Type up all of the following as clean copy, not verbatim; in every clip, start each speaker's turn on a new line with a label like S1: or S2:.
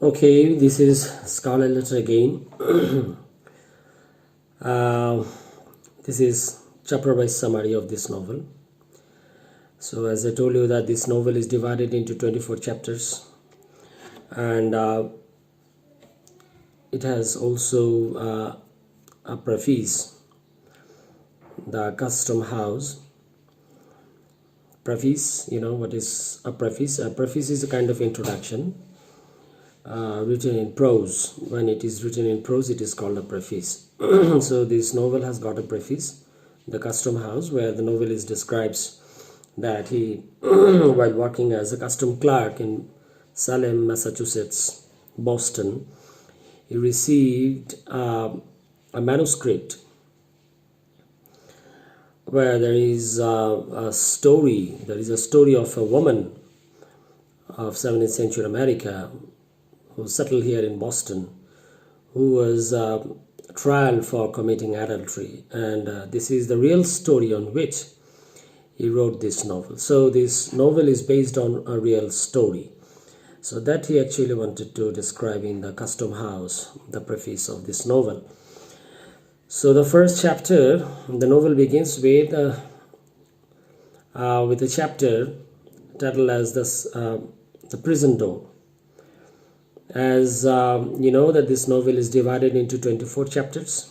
S1: Okay, this is Scarlet Letter again. uh, this is chapter-wise summary of this novel. So as I told you that this novel is divided into 24 chapters, and it has also a preface, the custom house. Preface, you know what is a preface? A preface is a kind of introduction written in prose. When it is written in prose, it is called a preface. So this novel has got a preface, the custom house, where the novelist describes that he, while working as a custom clerk in Salem, Massachusetts, Boston, he received a manuscript where there is a story. There is a story of a woman of 17th century America who settled here in Boston, who was trial for committing adultery, and this is the real story on which he wrote this novel. So this novel is based on a real story, so that he actually wanted to describe in the custom house, the preface of this novel. So the first chapter, the novel begins with a chapter titled as this, the prison door. As you know that this novel is divided into 24 chapters.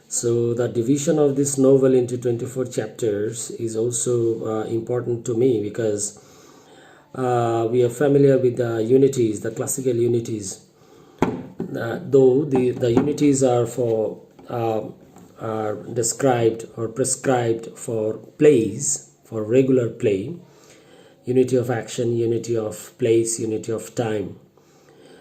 S1: So the division of this novel into 24 chapters is also important to me, because we are familiar with the unities, the classical unities. Though the unities are are described or prescribed for plays, for regular play, unity of action, unity of place, unity of time.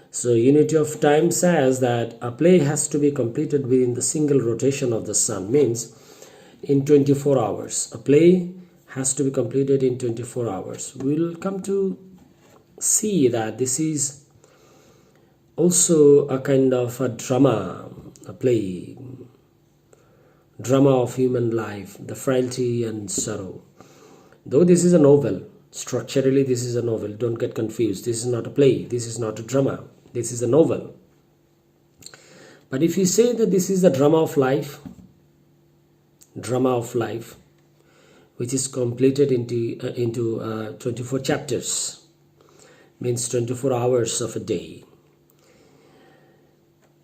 S1: So unity of time says that a play has to be completed within the single rotation of the sun, means in 24 hours. A play has to be completed in 24 hours. We'll come to see that this is also a kind of a drama, a play, drama of human life, the frailty and sorrow. Though this is a novel, structurally this is a novel, don't get confused. This is not a play, this is not a drama, this is a novel. But if you say that this is a drama of life, which is completed into 24 chapters, means 24 hours of a day,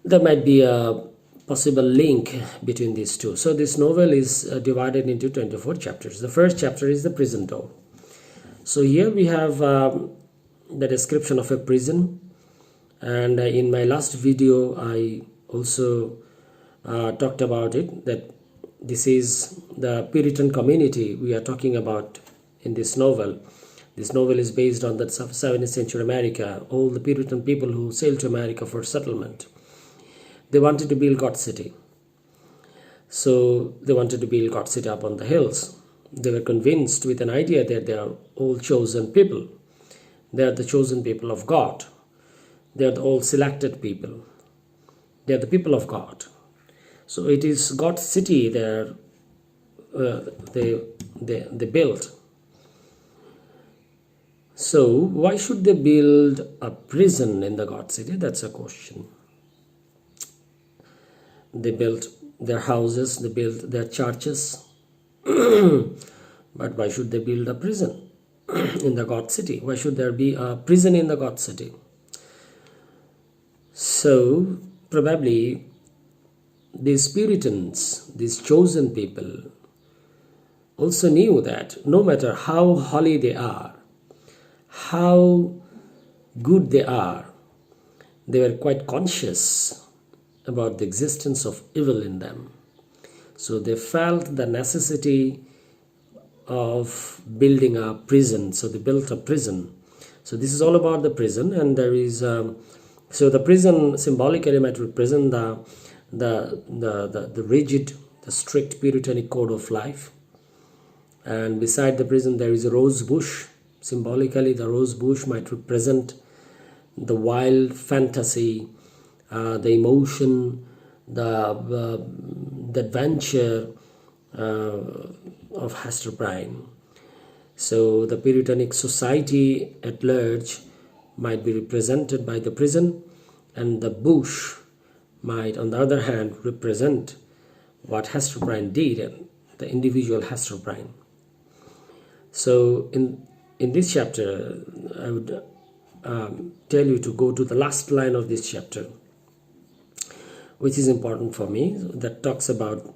S1: there might be a possible link between these two. So this novel is divided into 24 chapters. The first chapter is the prison door. So here we have the description of a prison, and in my last video I also talked about it, that this is the Puritan community we are talking about in this novel. This novel is based on the 17th century America, all the Puritan people who sailed to America for settlement. They wanted to build God City. So they wanted to build God City up on the hills. They were convinced with an idea that they are all chosen people. They are the chosen people of God. They are the all selected people. They are the people of God. So it is God's city they built. So why should they build a prison in the God city? That's a question. They built their houses, they built their churches. But why should they build a prison in the God city? Why should there be a prison in the God city? So probably these Puritans, these chosen people, also knew that no matter how holy they are, how good they are, they were quite conscious about the existence of evil in them. So they felt the necessity of building a prison. So they built a prison. So this is all about the prison, and there is so the prison symbolically might represent the rigid, the strict Puritanic code of life. And beside the prison there is a rose bush. Symbolically, the rose bush might represent the wild fantasy, the emotion, the adventure of Hester Prynne. So the Puritanic society at large might be represented by the prison, and the bush might, on the other hand, represent what Hester Prynne did and the individual Hester Prynne. So in this chapter, I would tell you to go to the last line of this chapter, which is important for me, that talks about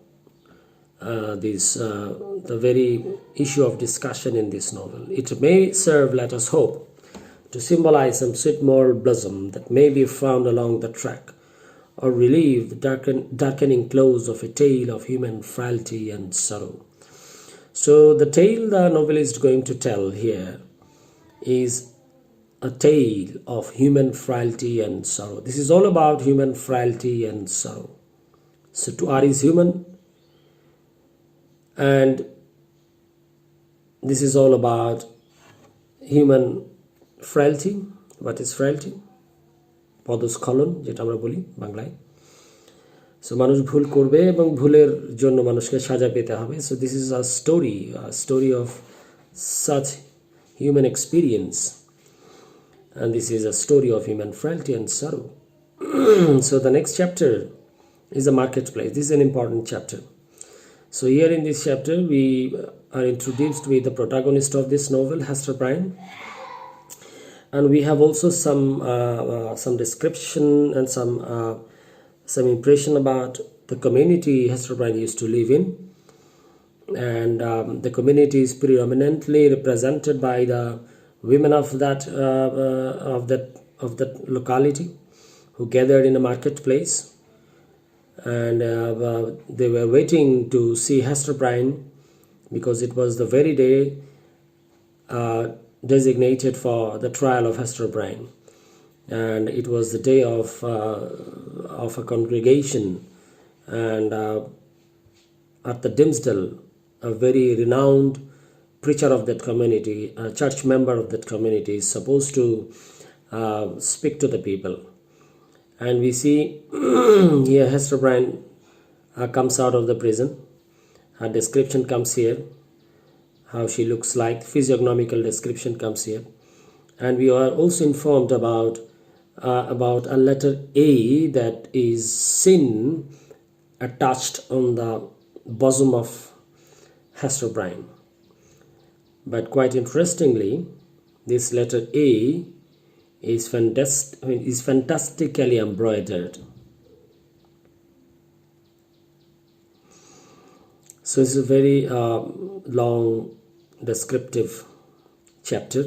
S1: the very issue of discussion in this novel. It may serve, let us hope, to symbolize some sweet moral blossom that may be found along the track, or relieve the darkening close of a tale of human frailty and sorrow. So the tale the novel is going to tell here is a tale of human frailty and sorrow. This is all about human frailty and sorrow. So to R is human, and this is all about human frailty. What is frailty? পদস্খলন, যেটা আমরা বলি বাংলায়। So মানুষ ভুল করবে এবং ভুলের জন্য মানুষকে সাজা পেতে হবে। So this is a story of such human experience, and this is a story of human frailty and sorrow. So the next chapter is the marketplace. This is an important chapter. So here in this chapter we are introduced with the protagonist of this novel, Hester Prynne, and we have also some description and some impression about the community Hester Prynne used to live in. And the community is predominantly represented by the women of that locality, who gathered in a marketplace, and they were waiting to see Hester Prynne, because it was the very day designated for the trial of Hester Prynne, and it was the day of a congregation, and at the Dimsdale, a very renowned preacher of that community, a church member of that community, is supposed to speak to the people. And we see here Hester Prynne comes out of the prison. Her description comes here, how she looks like, physiognomical description comes here. And we are also informed about a letter A that is seen attached on the bosom of Hester Prynne. But quite interestingly, this letter A is fantastically embroidered. So it's a very long descriptive chapter.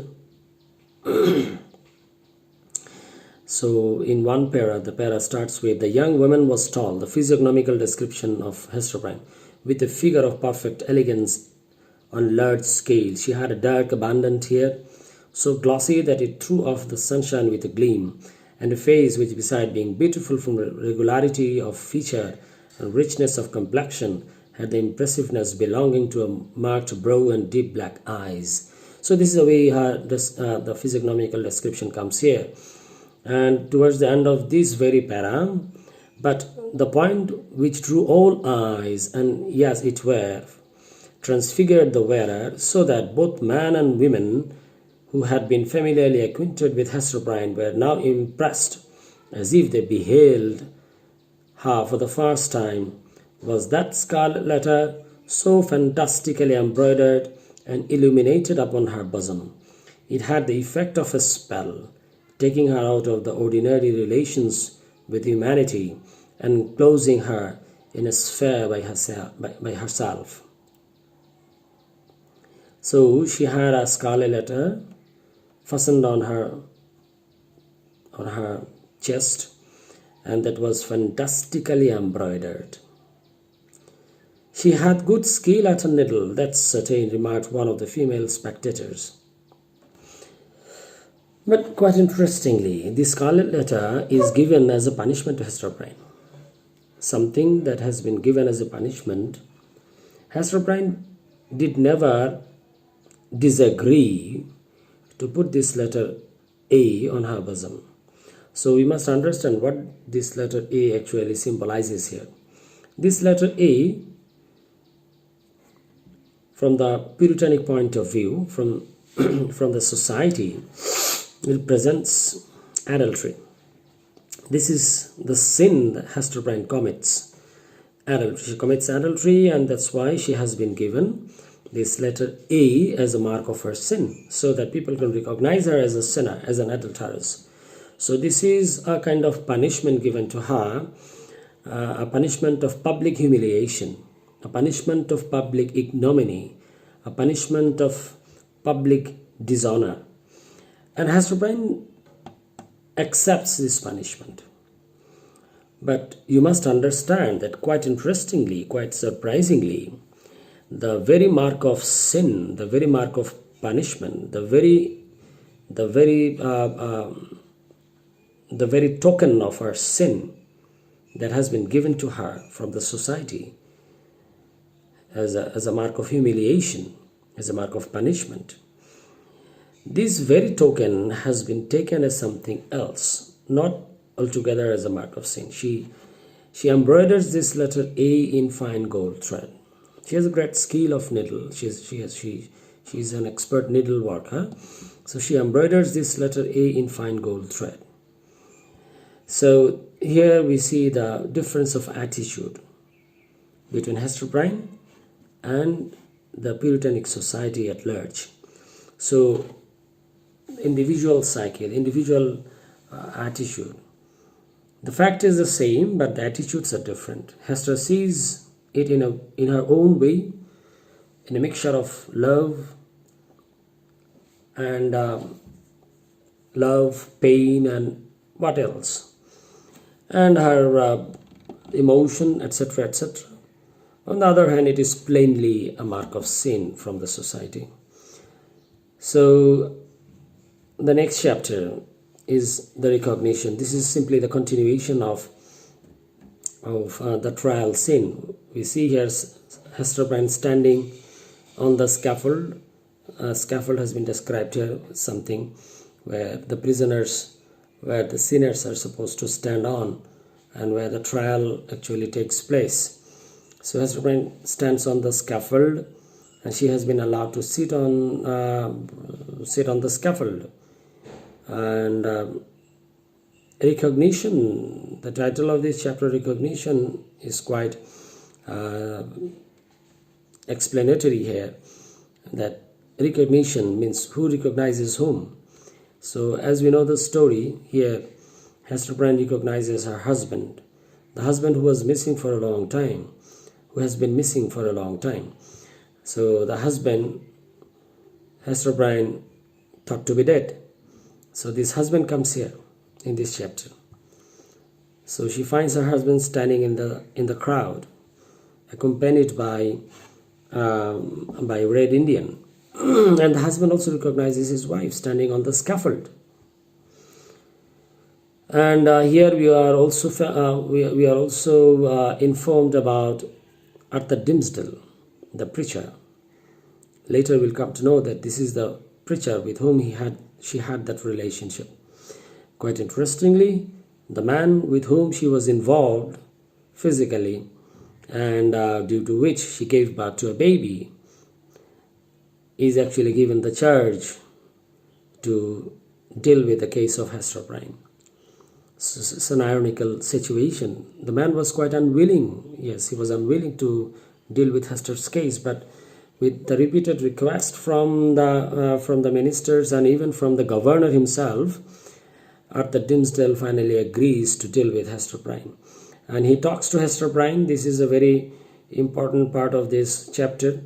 S1: So in one para, the para starts with, the young woman was tall, the physiognomical description of Hester Prynne, with a figure of perfect elegance on large scale. She had a dark, abundant hair, so glossy that it threw off the sunshine with a gleam, and a face which, beside being beautiful from regularity of feature and richness of complexion, had the impressiveness belonging to a marked brow and deep black eyes. So this is the way the physiognomical description comes here. And towards the end of this very para, but the point which drew all eyes, and yes, it were, transfigured the wearer, so that both man and women who had been familiarly acquainted with Hester Prynne were now impressed, as if they beheld her for the first time, was that scarlet letter so fantastically embroidered and illuminated upon her bosom. It had the effect of a spell, taking her out of the ordinary relations with humanity and closing her in a sphere by herself. So she had a scarlet letter fastened on her chest, and that was fantastically embroidered. She had good skill at her needle, that's certain, remarked one of the female spectators. But quite interestingly, the Scarlet Letter is given as a punishment to Hester Prynne. Something that has been given as a punishment. Hester Prynne did never disagree to put this letter A on her bosom. So we must understand what this letter A actually symbolizes here. This letter A, from the Puritanic point of view, from the society, represents adultery. This is the sin that Hester Prynne commits. Adultery. She commits adultery, and that's why she has been given this letter A as a mark of her sin, so that people can recognize her as a sinner, as an adulteress. So this is a kind of punishment given to her, a punishment of public humiliation, a punishment of public ignominy, a punishment of public dishonor. And Hester Prynne accepts this punishment. But you must understand that quite interestingly, quite surprisingly, the very mark of sin, the very mark of punishment, the very token of her sin that has been given to her from the society as a mark of humiliation, as a mark of punishment, this very token has been taken as something else, not altogether as a mark of sin. She embroiders this letter A in fine gold thread. She has a great skill of needle. She's an expert needle worker. So she embroiders this letter A in fine gold thread. So here we see the difference of attitude between Hester Prynne and the Puritanic society at large. So individual psyche, the individual attitude. The fact is the same, but the attitudes are different. Hester sees it in her own way, in a mixture of love and pain, and what else, and her emotion, etc., etc. On the other hand, it is plainly a mark of sin from the society. So the next chapter is the recognition. This is simply the continuation of the trial scene. We see here Hester Prynne standing on the scaffold. Scaffold has been described here, something where the prisoners, where the sinners are supposed to stand on, and where the trial actually takes place. So Hester Prynne stands on the scaffold, and she has been allowed to sit on the scaffold. And recognition, the title of this chapter, recognition, is quite explanatory here, that recognition means who recognizes whom. So as we know the story here, Hester Prynne recognizes her husband, the husband who was missing for a long time, who has been missing for a long time. So the husband, Hester Prynne thought to be dead. So this husband comes here in this chapter. So she finds her husband standing in the crowd, accompanied by a Red Indian, and the husband also recognizes his wife standing on the scaffold. And here we are also informed about Arthur Dimmesdale, the preacher. Later we'll come to know that this is the preacher with whom she had that relationship. Quite interestingly, the man with whom she was involved physically, and due to which she gave birth to a baby, is actually given the charge to deal with the case of Hester Prynne. So it's an ironical situation. The man was quite unwilling. Yes, he was unwilling to deal with Hester's case, but with the repeated request from the ministers and even from the governor himself, Arthur Dimmesdale finally agrees to deal with Hester Prynne. And he talks to Hester Prynne. This is a very important part of this chapter.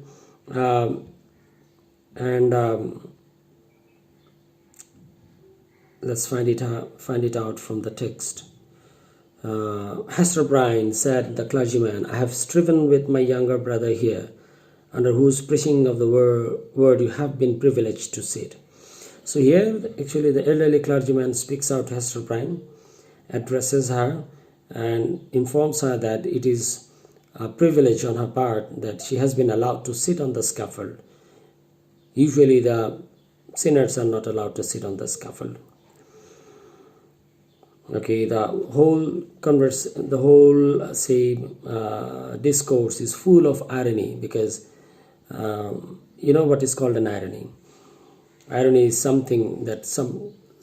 S1: Let's find it out from the text. Hester Prynne, said the clergyman, I have striven with my younger brother here, under whose preaching of the word you have been privileged to sit. So here, actually, the elderly clergyman speaks out to Hester Prynne, addresses her, and informs her that it is a privilege on her part that she has been allowed to sit on the scaffold. Usually the sinners are not allowed to sit on the scaffold. Okay, the whole discourse is full of irony, because you know what is called an irony. Irony is something that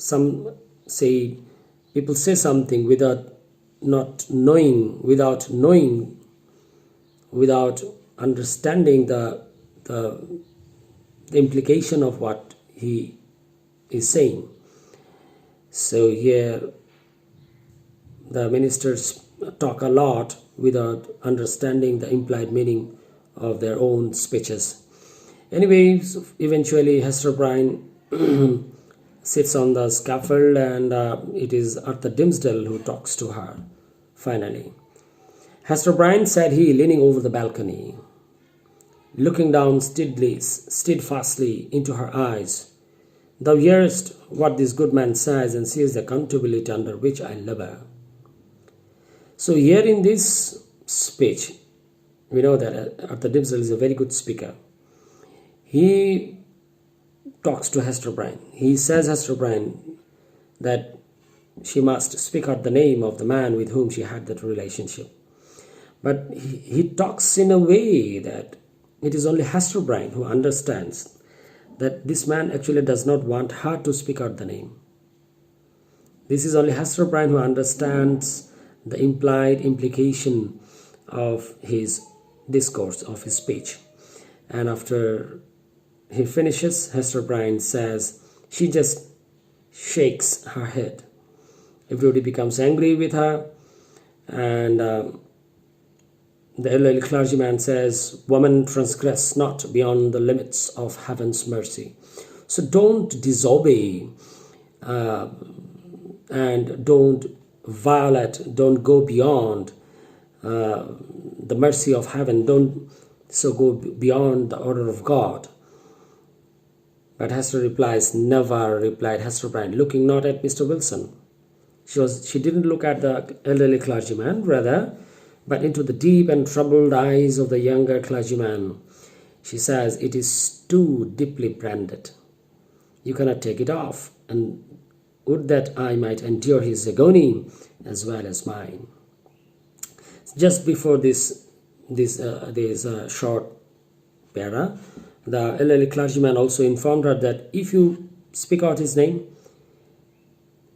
S1: some say people say something without without understanding the implication of what he is saying. So here the ministers talk a lot without understanding the implied meaning of their own speeches. Anyways, eventually Hester Prynne sits on the scaffold, and it is Arthur Dimmesdale who talks to her finally. Hester Prynne, said he, leaning over the balcony, looking down steadfastly into her eyes, "Thou hearest what this good man says, and seest the accountability under which I labour." So here in this speech, we know that Arthur Dimmesdale is a very good speaker. He talks to Hester Prynne. He says Hester Prynne that she must speak out the name of the man with whom she had that relationship. But he talks in a way that it is only Hester Prynne who understands that this man actually does not want her to speak out the name. This is only Hester Prynne who understands the implied implication of his discourse, of his speech. And after he finishes, Hester Prynne says, she just shakes her head. Everybody becomes angry with her, and the elderly clergyman says, "Woman, transgress not beyond the limits of heaven's mercy." So don't disobey and don't violate, don't go beyond the mercy of heaven. Don't go beyond the order of God. But Hester replies, "Never," replied Hester Prynne, looking not at Mr. Wilson. She didn't look at the elderly clergyman, rather, but into the deep and troubled eyes of the younger clergyman. She says, "It is too deeply branded. You cannot take it off, and would that I might endure his agony as well as mine." Just before this short para, the elderly clergyman also informed her that if you speak out his name,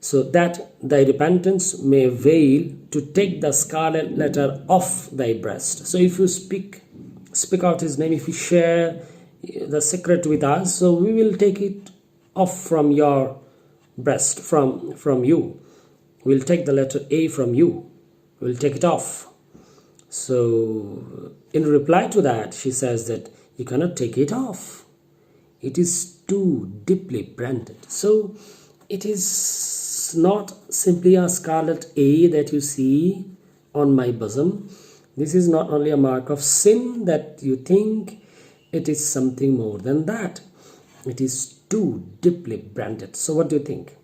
S1: so that thy repentance may avail to take the scarlet letter off thy breast. So if you speak out his name, if you share the secret with us, so we will take it off from your breast, from you. We'll take the letter A from you. We'll take it off. So in reply to that, she says that you cannot take it off. It is too deeply branded. So it is not simply a scarlet A that you see on my bosom. This is not only a mark of sin that you think. It is something more than that. It is too deeply branded. So what do you think?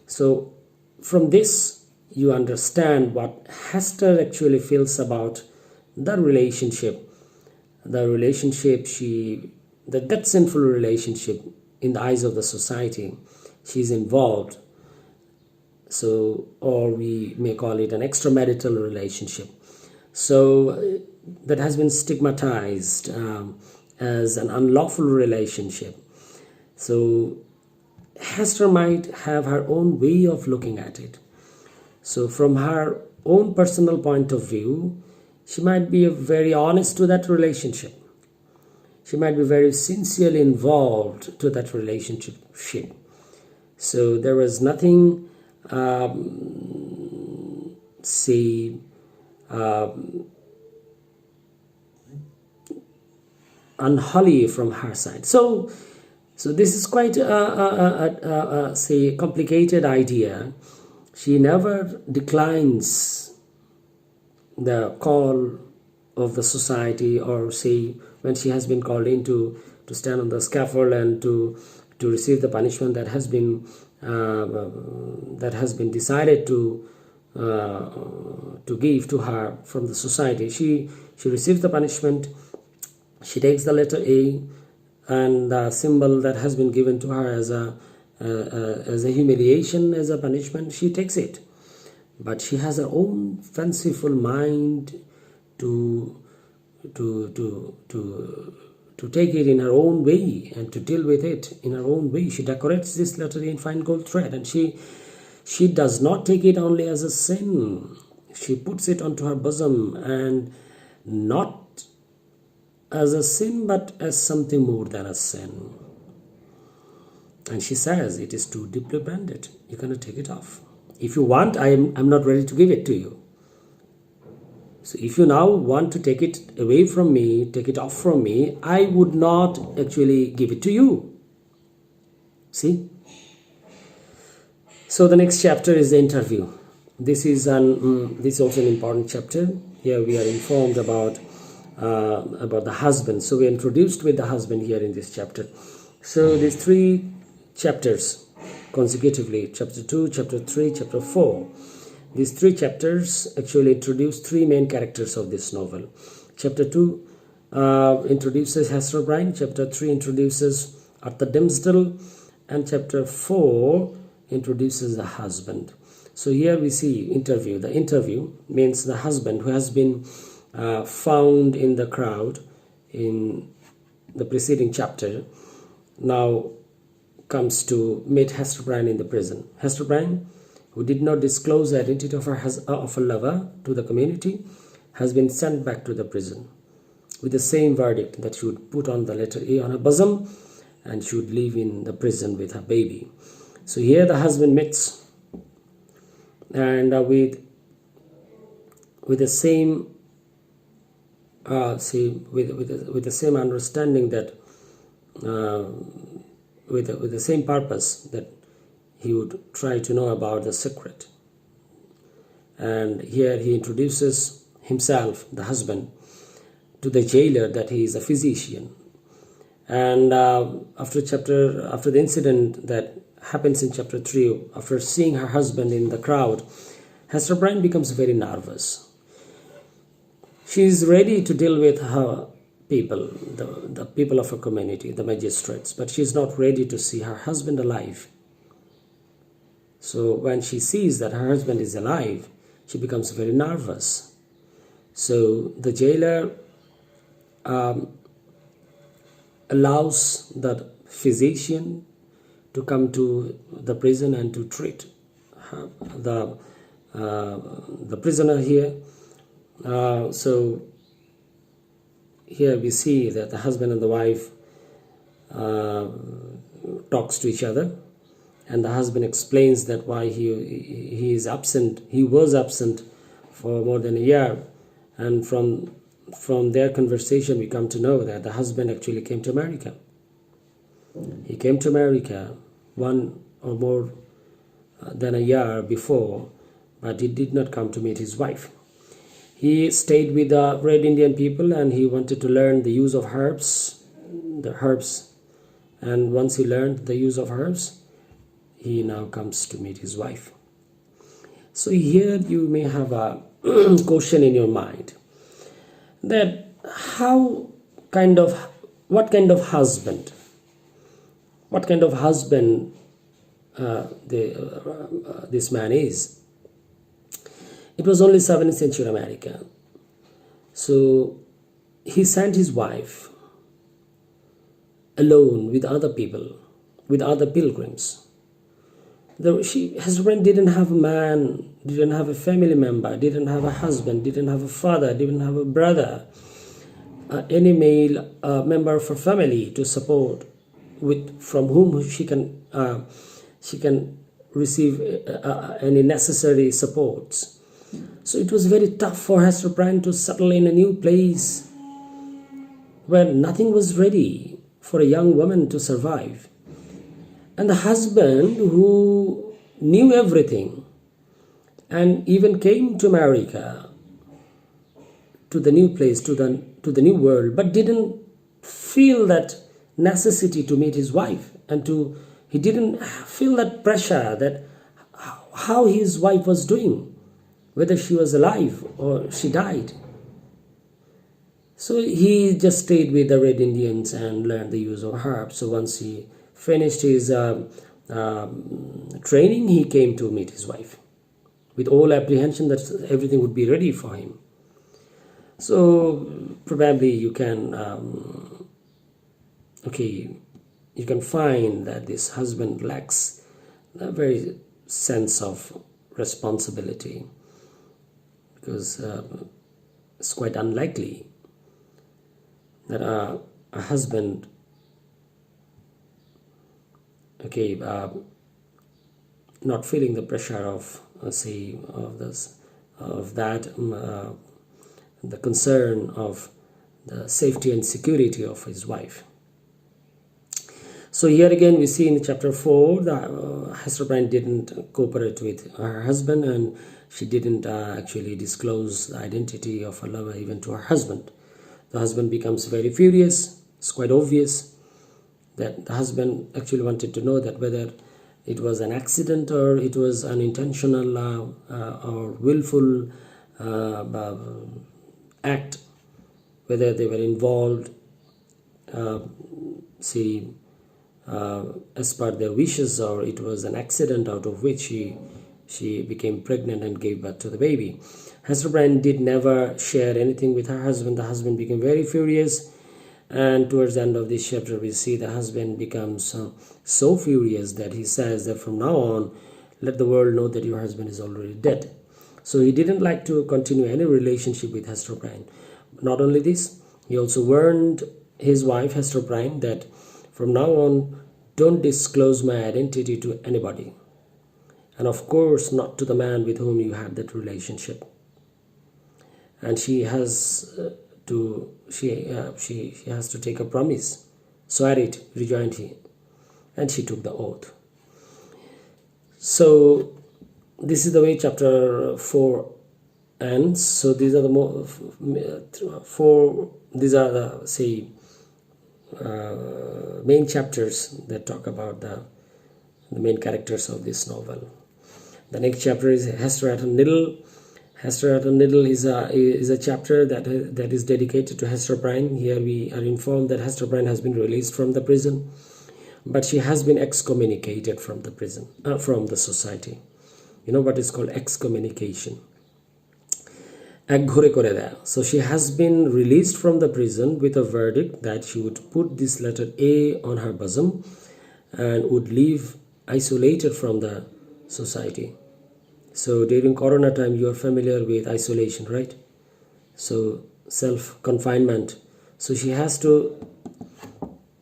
S1: So from this, you understand what Hester actually feels about the relationship. That sinful relationship in the eyes of the society she's involved. So, or we may call it an extramarital relationship. So that has been stigmatized as an unlawful relationship. So Hester might have her own way of looking at it. So from her own personal point of view, she might be very honest to that relationship. She might be very sincerely involved to that relationship. So there was nothing, unholy from her side. So this is quite a complicated idea. She never declines the call of the society, or when she has been called in to stand on the scaffold and to receive the punishment that has been decided to give to her from the society. She receives the punishment. She takes the letter A, and the symbol that has been given to her as a humiliation, as a punishment, she takes it. But she has her own fanciful mind to to take it in her own way and to deal with it in her own way. She decorates this letter in fine gold thread, and she does not take it only as a sin. She puts it onto her bosom, and not as a sin, but as something more than a sin. And she says, it is too deeply branded. You're going to take it off. If you want, I'm not ready to give it to you. So if you now want to take it away from me, take it off from me, I would not actually give it to you. See? So the next chapter is the interview. This is also an important chapter. Here we are informed about the husband. So we are introduced with the husband here in this chapter. So these 3 chapters consecutively, chapter 2, chapter 3, chapter 4. These 3 chapters actually introduce 3 main characters of this novel. Chapter 2 introduces Hester Prynne, chapter 3 introduces Arthur Dimmesdale, and chapter 4 introduces the husband. So here we see interview. The interview means the husband who has been found in the crowd in the preceding chapter now comes to meet Hester Prynne in the prison. Hester Prynne, who did not disclose the identity of her lover to the community, has been sent back to the prison with the same verdict, that she would put on the letter A on her bosom and she would live in the prison with her baby. So here the husband meets, and with the same with the same understanding that with the same purpose, that he would try to know about the secret. And here he introduces himself, the husband, to the jailer, that he is a physician. And after the incident that happens in chapter 3, after seeing her husband in the crowd, Hester Prynne becomes very nervous. She is ready to deal with her people, the people of her community, the magistrates, but she is not ready to see her husband alive. So when she sees that her husband is alive, she becomes very nervous. So the jailer allows the physician to come to the prison and to treat the prisoner here. So here we see that the husband and the wife talks to each other, and the husband explains that why he is absent. He was absent for more than a year, and from their conversation we come to know that the husband actually came to America. He came to America 1 or more than a year before, but he did not come to meet his wife. He stayed with the Red Indian people, and he wanted to learn the use of herbs, and once he learned the use of herbs, he now comes to meet his wife. So here you may have a question in your mind, that what kind of husband this man is. It was only 7th century America. So he sent his wife alone with other people, with other pilgrims. His friend didn't have a man, didn't have a family member, didn't have a husband, didn't have a father, didn't have a brother, any male member of her family to support, from whom she can receive any necessary supports. So it was very tough for Hester Prynne to settle in a new place where nothing was ready for a young woman to survive. And the husband, who knew everything and even came to America, to the new place, to the new world, but didn't feel that necessity to meet his wife, and he didn't feel that pressure that how his wife was doing, whether she was alive or she died. So he just stayed with the Red Indians and learned the use of herbs. So once he finished his training, he came to meet his wife with all apprehension that everything would be ready for him. So probably you can okay, you can find that this husband lacks a very sense of responsibility, because it's quite unlikely that a husband, okay, not feeling the pressure of say of this of that the concern of the safety and security of his wife. So here again we see in chapter 4 that Hester Prynne didn't cooperate with her husband, and she didn't actually disclose the identity of her lover even to her husband. The husband becomes very furious. It's quite obvious that the husband actually wanted to know that whether it was an accident or it was an intentional or willful act, whether they were involved as per their wishes, or it was an accident out of which she became pregnant and gave birth to the baby. Hester Prynne did never share anything with her husband. The husband became very furious, and towards the end of this chapter we see the husband becomes so furious that he says that from now on, let the world know that your husband is already dead. So he didn't like to continue any relationship with Hester Prynne. Not only this, he also warned his wife Hester Prynne that from now on, don't disclose my identity to anybody, and of course not to the man with whom you have that relationship. And she has she has to take a promise. Swear it, rejoined he, and she took the oath. So this is the way chapter 4 ends. So these are the four. These are the main chapters that talk about the main characters of this novel. The next chapter is Hester at a Needle. Hester at a Needle is a chapter that is dedicated to Hester Prynne. Here we are informed that Hester Prynne has been released from the prison, but she has been excommunicated from the prison, from the society. You know what is called excommunication. So she has been released from the prison with a verdict that she would put this letter A on her bosom and would live isolated from the society. So during Corona time, you are familiar with isolation, right? So self-confinement. So she has to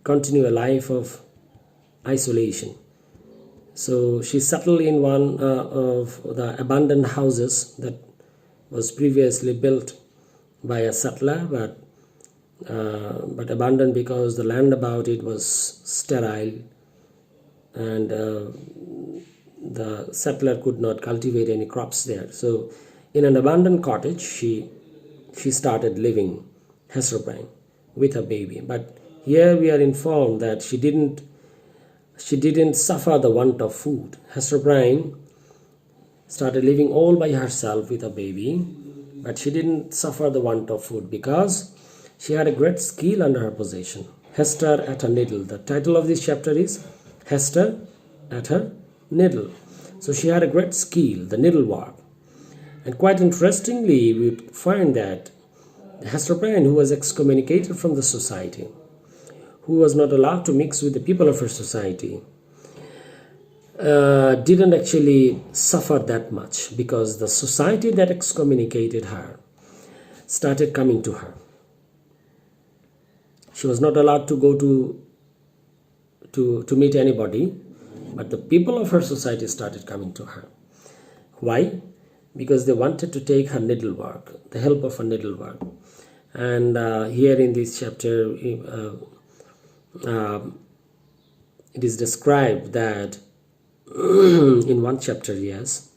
S1: continue a life of isolation. So she settled in one of the abandoned houses that was previously built by a settler, but abandoned because the land about it was sterile, and the settler could not cultivate any crops there. So in an abandoned cottage she started living, Hester Prynne, with her baby. But here we are informed that she didn't suffer the want of food. Hester Prynne started living all by herself with a baby, but she didn't suffer the want of food because she had a great skill under her possession. Hester at a Needle. The title of this chapter is Hester at her Needle. So she had a great skill, the needlework. And quite interestingly, we find that Hester Prynne, who was excommunicated from the society, who was not allowed to mix with the people of her society, didn't actually suffer that much, because the society that excommunicated her started coming to her. She was not allowed to go to meet anybody, but the people of her society started coming to her. Why? Because they wanted to take her needlework, the help of her needlework. And here in this chapter, it is described that in one chapter, yes,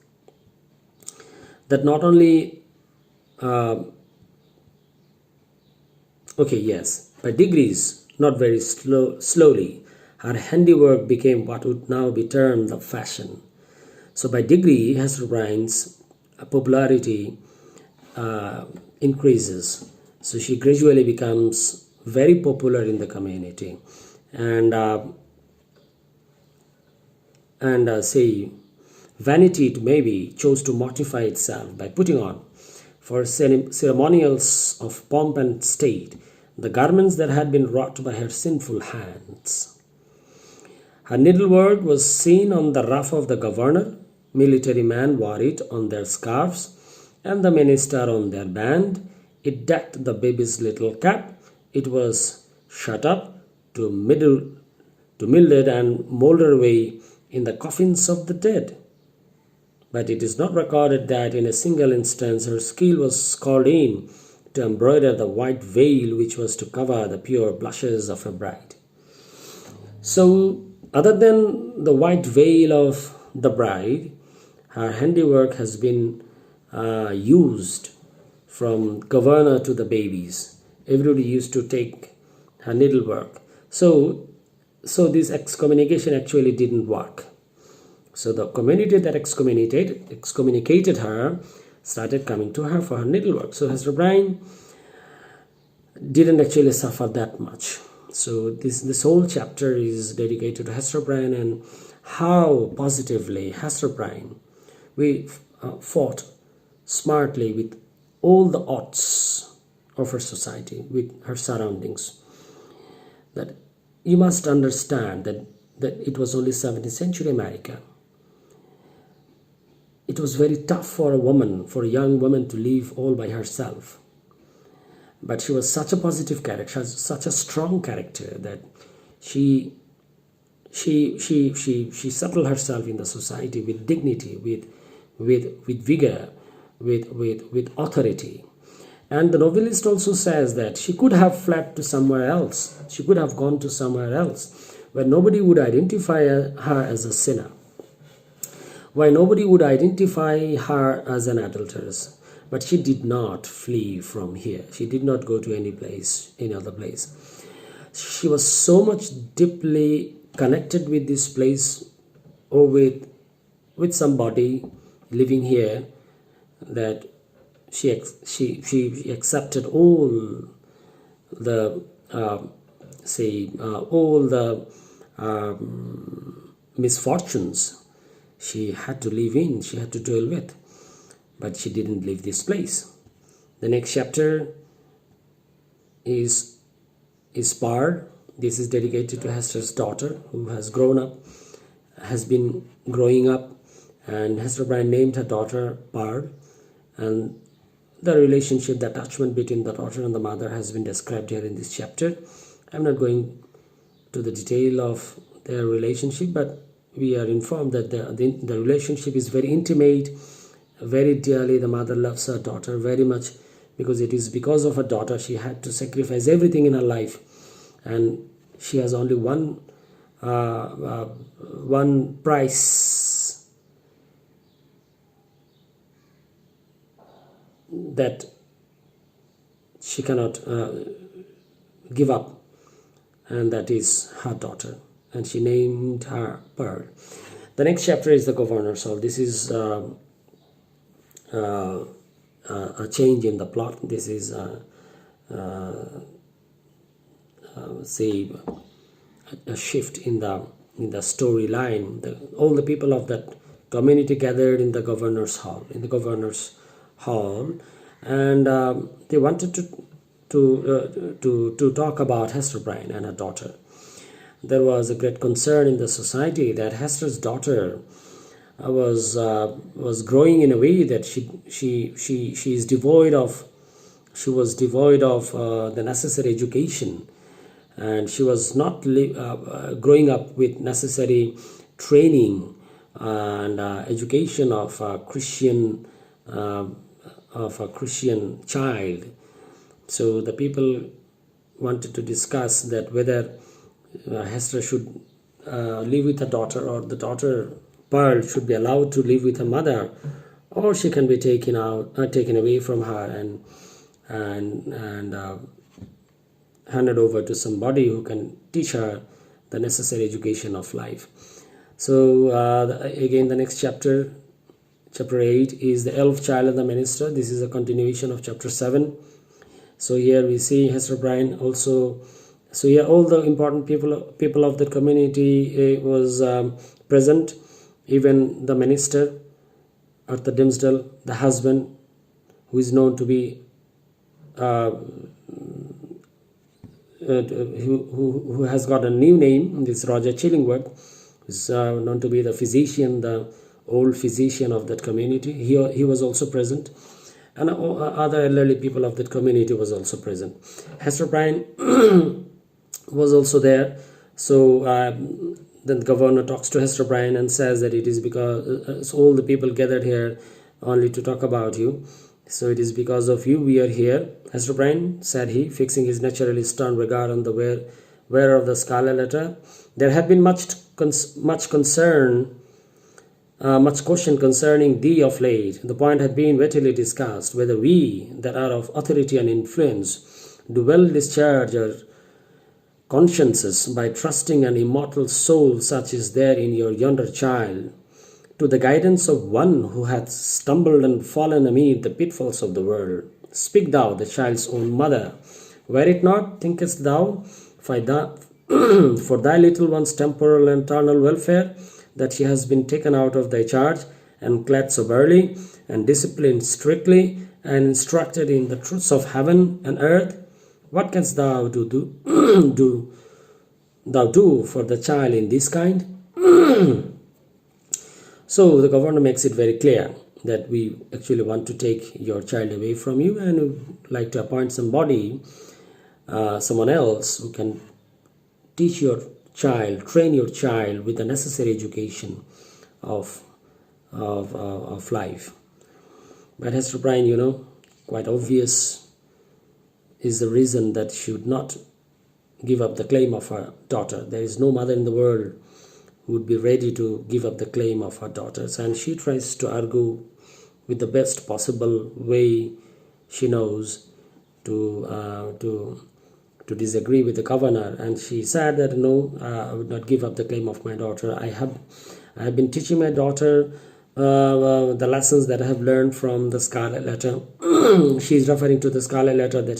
S1: that not only by degrees, not very slowly, her handiwork became what would now be termed the fashion. So by degree, Hester Prynne's popularity increases. So she gradually becomes very popular in the community, and vanity maybe chose to mortify itself by putting on, for ceremonials of pomp and state, the garments that had been wrought by her sinful hands. Her needlework was seen on the ruff of the governor. Military men wore it on their scarves, and the minister on their band. It decked the baby's little cap. It was shut up to mildewed and moulder away in the coffins of the dead. But it is not recorded that in a single instance her skill was called in to embroider the white veil which was to cover the pure blushes of a bride. So, other than the white veil of the bride, her handiwork has been used from governor to the babies. Everybody used to take her needlework. So this excommunication actually didn't work. So the community that excommunicated her started coming to her for her needlework. So Hester Prynne didn't actually suffer that much. So this whole chapter is dedicated to Hester Prynne and how positively Hester Prynne fought smartly with all the odds of her society, with her surroundings. That you must understand that it was only 17th century America. It was very tough for a young woman to live all by herself. But she was such a positive character, such a strong character that she settled herself in the society with dignity, with vigor, with authority. And the novelist also says that she could have fled to somewhere else. She could have gone to somewhere else where nobody would identify her as a sinner, where nobody would identify her as an adulteress. But she did not flee from here. She did not go to any other place. She was so much deeply connected with this place or with somebody living here that she accepted all the misfortunes she had to live in, she had to deal with, but she didn't leave this place. The next chapter is Pearl. This is dedicated to Hester's daughter, who has been growing up, and Hester Prynne named her daughter Pearl. And the relationship, the attachment between the daughter and the mother has been described here in this chapter. I'm not going to the detail of their relationship, but we are informed that the relationship is very intimate, very dearly. The mother loves her daughter very much because it is because of her daughter she had to sacrifice everything in her life, and she has only one price that she cannot give up, and that is her daughter, and she named her Pearl. The next chapter is the governor's hall. This is a change in the plot. This is a shift in the storyline. All the people of that community gathered in the governor's hall. And they wanted to talk about Hester Prynne and her daughter. There was a great concern in the society that Hester's daughter was growing in a way that she was devoid of the necessary education, and she was not growing up with necessary training and education of a Christian child. So the people wanted to discuss that whether Hester should live with her daughter, or the daughter Pearl should be allowed to live with her mother, or she can be taken away from her and handed over to somebody who can teach her the necessary education of life. So again, the next chapter 8, is the 11th child of the minister. This is a continuation of chapter 7. So here we see Hester Prynne also. So here all the important people of the community was present. Even the minister, Arthur Dimmesdale, the husband, who is known to be who has got a new name, this Roger Chillingworth, is known to be the physician, the old physician of that community. He was also present, and other elderly people of that community was also present. Hester Prynne was also there. So then the governor talks to Hester Prynne and says that it is because all the people gathered here only to talk about you. So it is because of you we are here. Hester Prynne, said he, fixing his naturally stern regard on the wearer of the Scarlet Letter, there had been much question concerning thee of late. The point had been wettily discussed, whether we, that are of authority and influence, do well discharge our consciences by trusting an immortal soul such is there in your yonder child, to the guidance of one who hath stumbled and fallen amid the pitfalls of the world. Speak thou, the child's own mother, were it not, thinkest thou, for thy little one's temporal and eternal welfare, that she has been taken out of thy charge, and clad soberly, and disciplined strictly, and instructed in the truths of heaven and earth? What canst thou do for the child in this kind? So the governor makes it very clear that we actually want to take your child away from you, and would like to appoint somebody, someone else who can teach your child, train your child with the necessary education of life. But Hester Prynne, quite obvious, is the reason that she would not give up the claim of her daughter. There is no mother in the world who would be ready to give up the claim of her daughters, and she tries to argue with the best possible way she knows to disagree with the governor. And she said that no, I would not give up the claim of my daughter. I have been teaching my daughter the lessons that I have learned from the Scarlet Letter. She is referring to the Scarlet Letter, that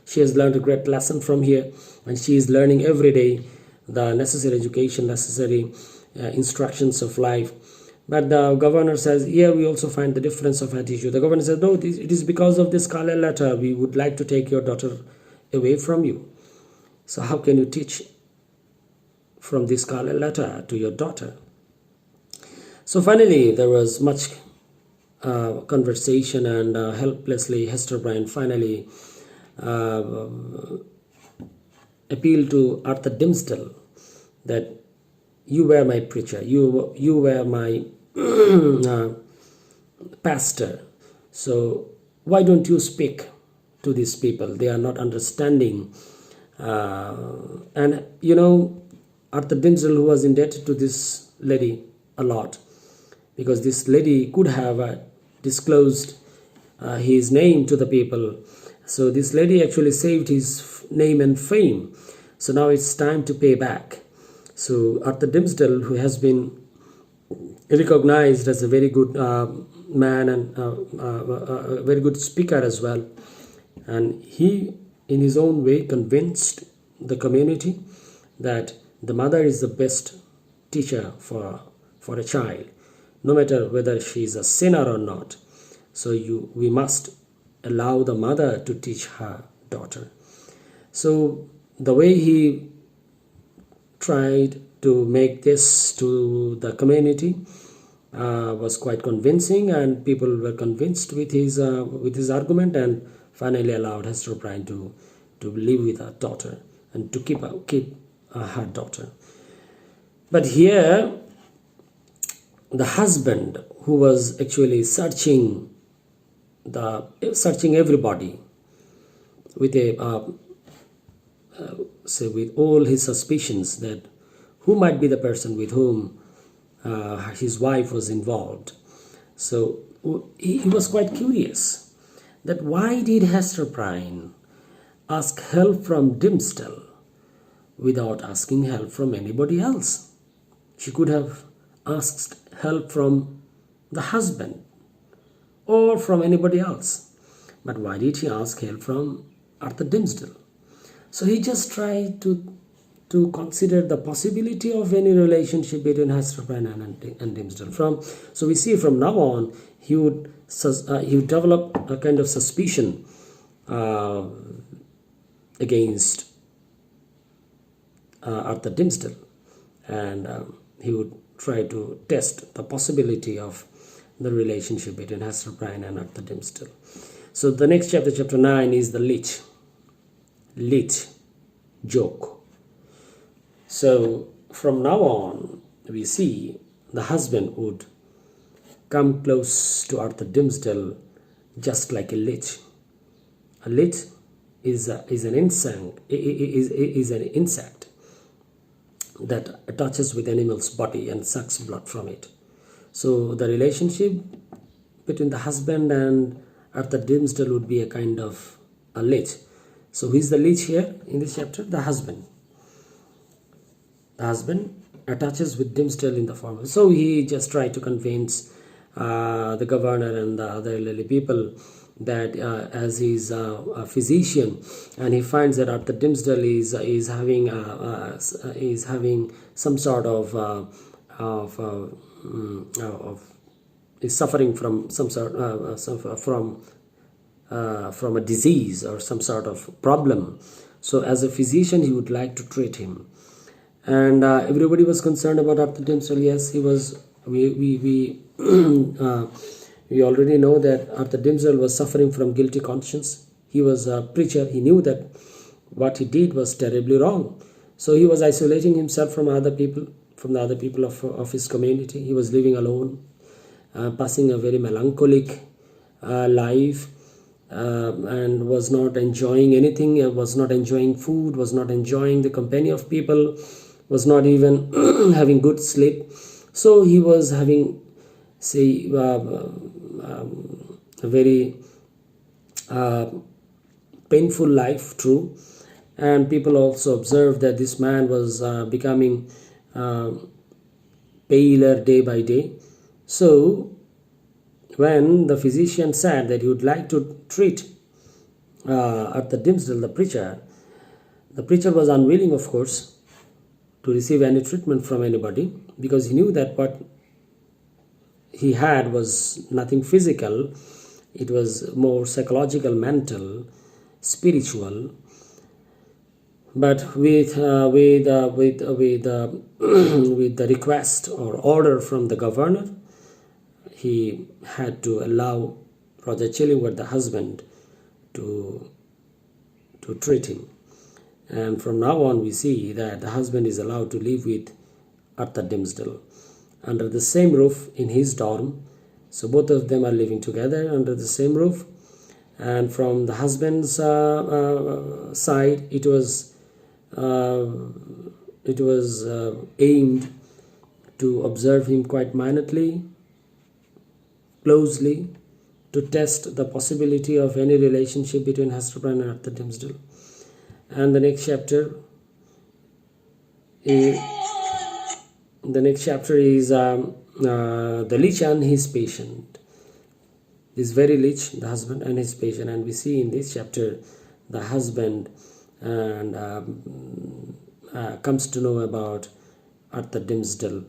S1: she has learned a great lesson from here, and she is learning every day the necessary education, necessary instructions of life. But the governor says, here we also find the difference of attitude. The governor says, no, it is because of the Scarlet Letter we would like to take your daughter away from you. So how can you teach from the Scarlet Letter to your daughter? So finally there was much conversation, and helplessly Hester Prynne finally appealed to Arthur Dimmesdale that you were my preacher, you were my pastor, so why don't you speak to these people? They are not understanding. And Arthur Dimmesdale, who was indebted to this lady a lot, because this lady could have disclosed his name to the people. So this lady actually saved his name and fame. So now it's time to pay back. So Arthur Dimmesdale, who has been recognized as a very good man and a very good speaker as well, and he in his own way convinced the community that the mother is the best teacher for a child, no matter whether she is a sinner or not. So we must allow the mother to teach her daughter. So the way he tried to make this to the community was quite convincing, and people were convinced with his argument, and finally allowed Hester Prynne to live with her daughter and to keep her daughter. But here the husband, who was actually searching everybody with with all his suspicions that who might be the person with whom his wife was involved. So he was quite curious that why did Hester Prynne ask help from Dimmesdale without asking help from anybody else? She could have asked help from the husband or from anybody else. But why did he ask help from Arthur Dimmesdale? So he just tried to consider the possibility of any relationship between Hester Prynne and Dimmesdale. So we see from now on he would develop a kind of suspicion against Arthur Dimmesdale, and he would try to test the possibility of the relationship between Hester Prynne and Arthur Dimmesdale. So the next chapter, chapter 9, is the leech joke. So from now on, we see the husband would come close to Arthur Dimmesdale just like a leech. A leech is an insect that attaches with animal's body and sucks blood from it. So the relationship between the husband and Arthur Dimmesdale would be a kind of a leech. So who is the leech here in this chapter? The husband. The husband attaches with Dimmesdale in the form. So he just tried to convince the governor and the other elderly people that as he's a physician, and he finds that Arthur Dimmesdale is having some sort of is suffering from some sort from a disease or some sort of problem. So as a physician, he would like to treat him, and everybody was concerned about Arthur Dimmesdale. Yes, he was. We already know that Arthur Dimmesdale was suffering from guilty conscience. He was a preacher. He knew that what he did was terribly wrong. So he was isolating himself from other people, from the other people of his community. He was living alone, passing a very melancholic life, and was not enjoying anything, was not enjoying food, was not enjoying the company of people, was not even having good sleep. So he was having, say, a very painful life, true. And people also observed that this man was becoming paler day by day. So when the physician said that he would like to treat Arthur Dimmesdale, the preacher was unwilling, of course, to receive any treatment from anybody, because he knew that what he had was nothing physical. It was more psychological, mental, spiritual. But with the request or order from the governor, he had to allow Roger Chillingworth, the husband, to treat him. And from now on, we see that the husband is allowed to live with Arthur Dimmesdale under the same roof in his dorm. So both of them are living together under the same roof. And from the husband's side, it was aimed to observe him quite minutely, closely, to test the possibility of any relationship between Hester Prynne and Arthur Dimmesdale. And the next chapter is the leech and his patient. This very leech, the husband and his patient, and we see in this chapter the husband and comes to know about Arthur Dimmesdale.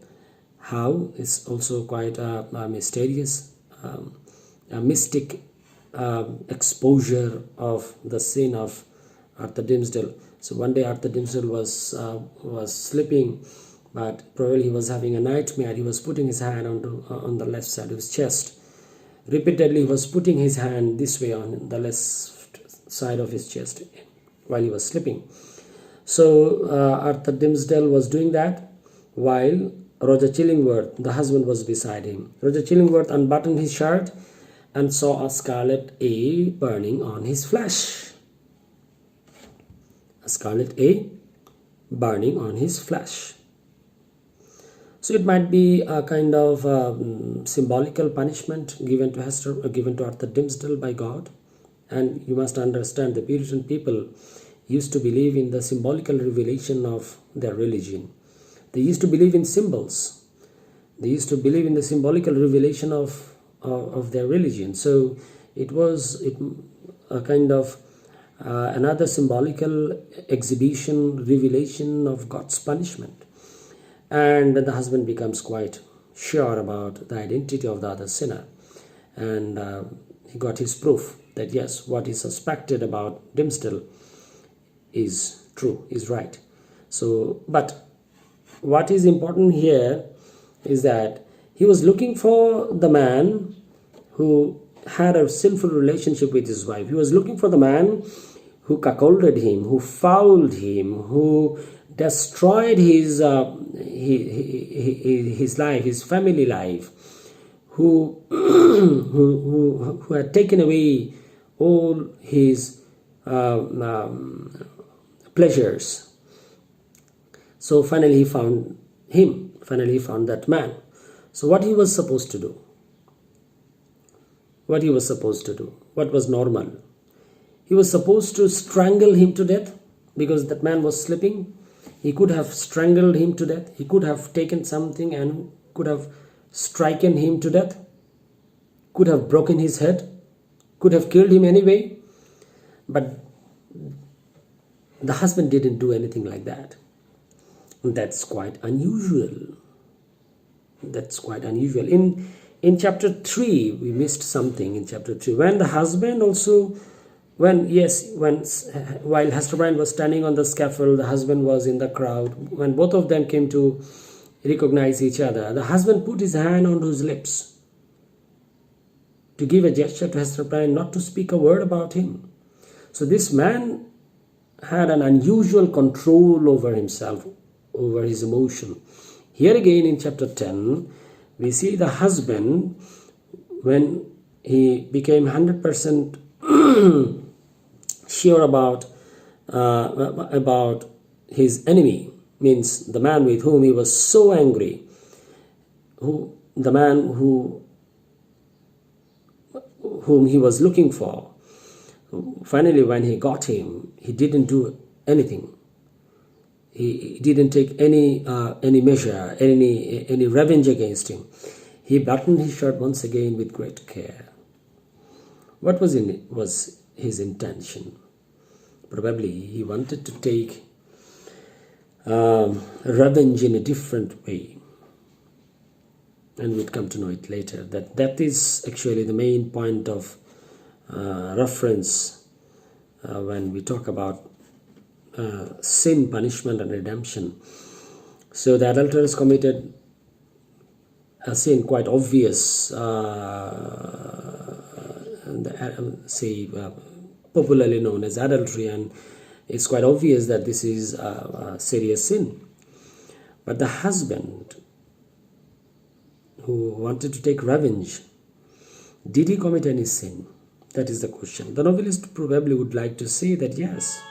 S1: How is also quite a mysterious, a mystic exposure of the sin of Arthur Dimmesdale. So one day Arthur Dimmesdale was sleeping, but probably he was having a nightmare. He was putting his hand on the left side of his chest. Repeatedly he was putting his hand this way on the left side of his chest while he was sleeping. So Arthur Dimmesdale was doing that while Roger Chillingworth, the husband, was beside him. Roger Chillingworth unbuttoned his shirt and saw a scarlet A burning on his flesh. A scarlet A burning on his flesh. So it might be a kind of symbolical punishment given to Arthur Dimmesdale by God. And you must understand, the Puritan people used to believe in the symbolical revelation of their religion. They used to believe in symbols. They used to believe in the symbolical revelation of their religion. So it was a kind of another symbolical exhibition, revelation of God's punishment. And the husband becomes quite sure about the identity of the other sinner. And he got his proof that yes, what he suspected about Dimmesdale is true, is right. So, but what is important here is that he was looking for the man who had a sinful relationship with his wife. He was looking for the man who cuckolded him, who fouled him, who destroyed his life, his family life, who who had taken away all his pleasures. So finally he found him. Finally he found that man. So what he was supposed to do? What he was supposed to do? What was normal? He was supposed to strangle him to death because that man was sleeping. He could have strangled him to death. He could have taken something and could have stricken him to death. Could have broken his head. Could have killed him anyway. But the husband didn't do anything like that. That's quite unusual. That's quite unusual. In chapter 3, we missed something in chapter 3. When the husband also, while Hester Bryant was standing on the scaffold, the husband was in the crowd. When both of them came to recognize each other, the husband put his hand on his lips to give a gesture to Hester Bryant not to speak a word about him. So this man had an unusual control over himself, over his emotion. Here again in chapter 10, we see the husband, when he became 100% sure about his enemy, means the man with whom he was so angry, the man whom he was looking for. Finally, when he got him, he didn't do anything. He didn't take any measure, any revenge against him. He buttoned his shirt once again with great care. What was his intention? Probably he wanted to take revenge in a different way. And we'd come to know it later. That is actually the main point of reference when we talk about sin, punishment, and redemption. So the adulteress committed a sin quite obvious, popularly known as adultery, and it's quite obvious that this is a serious sin. But the husband who wanted to take revenge, did he commit any sin? That is the question. The novelist probably would like to say that yes,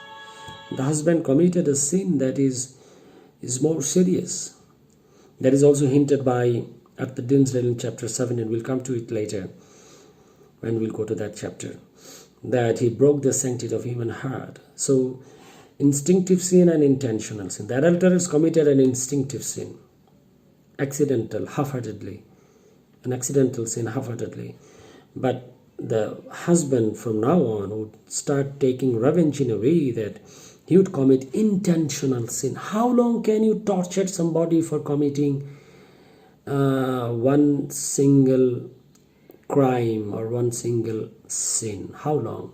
S1: the husband committed a sin that is more serious. That is also hinted by Arthur Dimmesdale in chapter 7, and we'll come to it later when we'll go to that chapter, that he broke the sanctity of human heart. So, instinctive sin and intentional sin. The adulteress committed an instinctive sin, accidental, half-heartedly, an accidental sin half-heartedly. But the husband from now on would start taking revenge in a way that he would commit intentional sin. How long can you torture somebody for committing one single crime or one single sin? How long?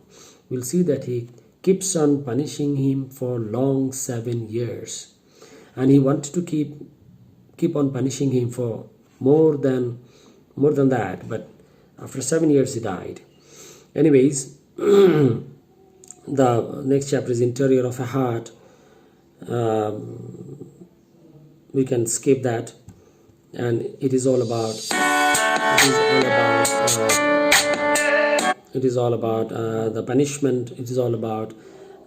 S1: We'll see that he keeps on punishing him for long 7 years, and he wanted to keep on punishing him for more than that. But after 7 years, he died. Anyways. The next chapter is interior of a heart. We can skip that, and it is all about the punishment. It is all about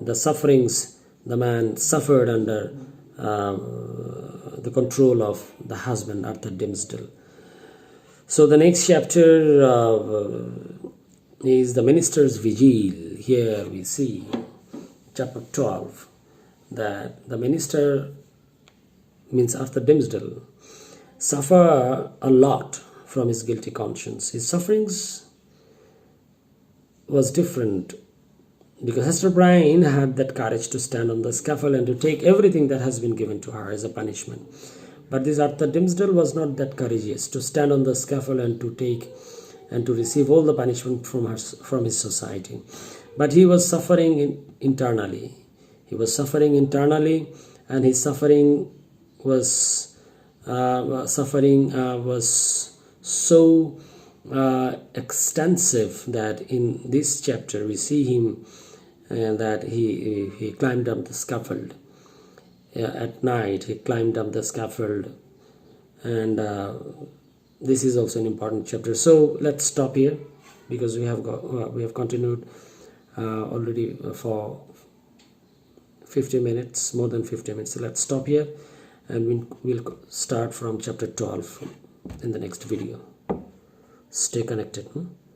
S1: the sufferings the man suffered under the control of the husband, Arthur Dimmesdale. So the next chapter is the minister's vigil. Here we see, chapter 12, that the minister, means Arthur Dimmesdale, suffer a lot from his guilty conscience. His sufferings was different because Hester Bryant had that courage to stand on the scaffold and to take everything that has been given to her as a punishment. But this Arthur Dimmesdale was not that courageous to stand on the scaffold and to take and to receive all the punishment from his society. But he was suffering internally. He was suffering internally, and his suffering was so extensive that in this chapter we see him that he climbed up the scaffold at night. He climbed up the scaffold, and this is also an important chapter. So let's stop here, because we have continued already for 50 minutes, more than 50 minutes. So let's stop here, and we'll start from chapter 12 in the next video. Stay connected.